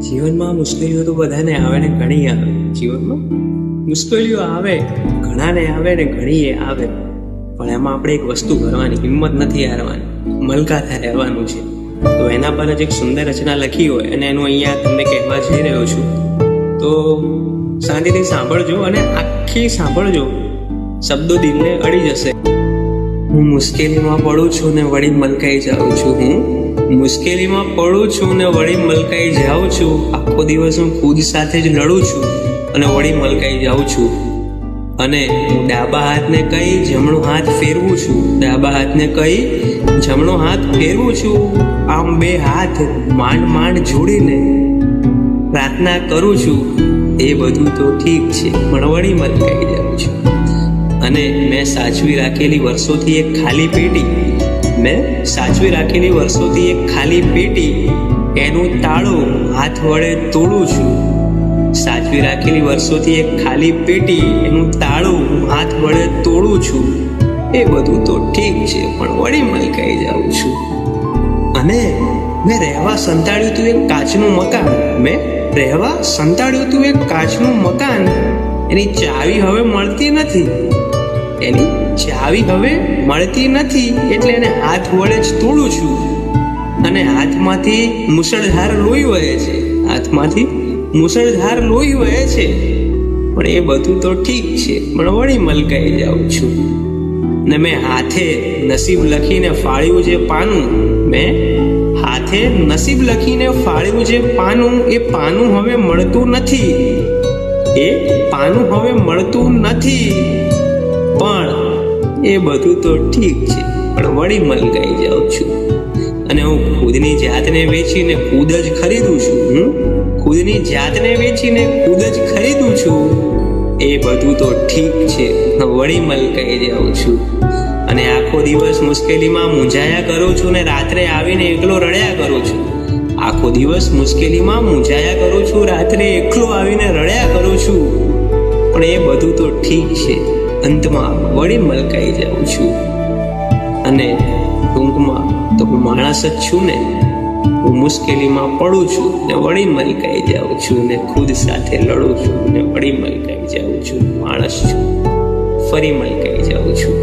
જીવનમાં મુશ્કેલીઓ તો બધાને આવે ને ઘણી આવે. જીવનમાં મુશ્કેલીઓ આવે, ઘણાને આવે ને ઘણીએ આવે, પણ એમાં આપણે એક વસ્તુ કરવાની, હિંમત નથી હારવાની, મલકાતા રહેવાનું છે. તો એના પર જ એક સુંદર રચના લખી હોય અને એનું અહીંયા તમને કહેવા જઈ રહ્યો છું. તો શાંતિથી સાંભળજો અને આખી સાંભળજો, શબ્દો દિલને અડી જશે. હું મુશ્કેલીમાં પડું છું ને વળી મલકાઈ જાઉં છું. હું મુશ્કેલીમાં પડું છું ને વળી મલકાઈ જાઉં છું. આખો દિવસ હું ખુદ સાથે જ લડું છું અને વળી મલકાઈ જાઉં છું. અને હું ડાબા હાથને કઈ જમણો હાથ ફેરવું છું. ડાબા હાથને કઈ જમણો હાથ ફેરવું છું. આમ બે હાથ માંડ માંડ જોડીને પ્રાર્થના કરું છું. એ બધું તો ઠીક છે, પણ વળી મલકાઈ જાઉં છું. અને મેં સાચવી રાખેલી વર્ષોથી એક ખાલી પેટી એનું તાળું હાથ વડે તોડું છું. સાચવી રાખેલી વર્ષોથી એક ખાલી પેટી એનું તાળું હાથ વડે તોડું છું. એ બધું તો ઠીક છે, પણ વળી મલકાઈ જાઉં છું. અને મેં રહેવા સંતાડ્યું તું એક કાચનું મકાન. એની ચાવી હવે મળતી નથી. એટલે એને હાથ વડે જ તોડું છું. અને હાથમાંથી મુશળધાર લોહી વહે છે. પણ એ બધું તો ઠીક છે, પણ વળી મલકાઈ જાઉં છું. ને મેં હાથે નસીબ લખીને ફાળ્યું જે પાનું, એ પાનું હવે મળતું નથી. પણ એ બધું તો ઠીક છે, પણ વળી મલકાઈ જાઉં છું. અને હું ખુદની જાતને વેચીને ખુદ જ ખરીદું છું. એ બધું તો ઠીક છે, વળી મલકાઈ જાઉં છું. અને આખો દિવસ મુશ્કેલીમાં મૂંઝાયા કરું છું ને રાત્રે આવીને એકલો રડ્યા કરું છું. રાત્રે એકલો આવીને રડ્યા કરું છું. પણ એ બધું તો ઠીક છે, અંતમાં વળી મલકાઈ જાઉં છું. અને ટૂંકમાં તો હું માણસ જ છું ને. હું મુશ્કેલીમાં પડું છું ને વળી મલકાઈ જાઉં છું, ને ખુદ સાથે લડું છું ને વળી મલકાઈ જાઉં છું. માણસ છું, ફરી મલકાઈ જાઉં છું.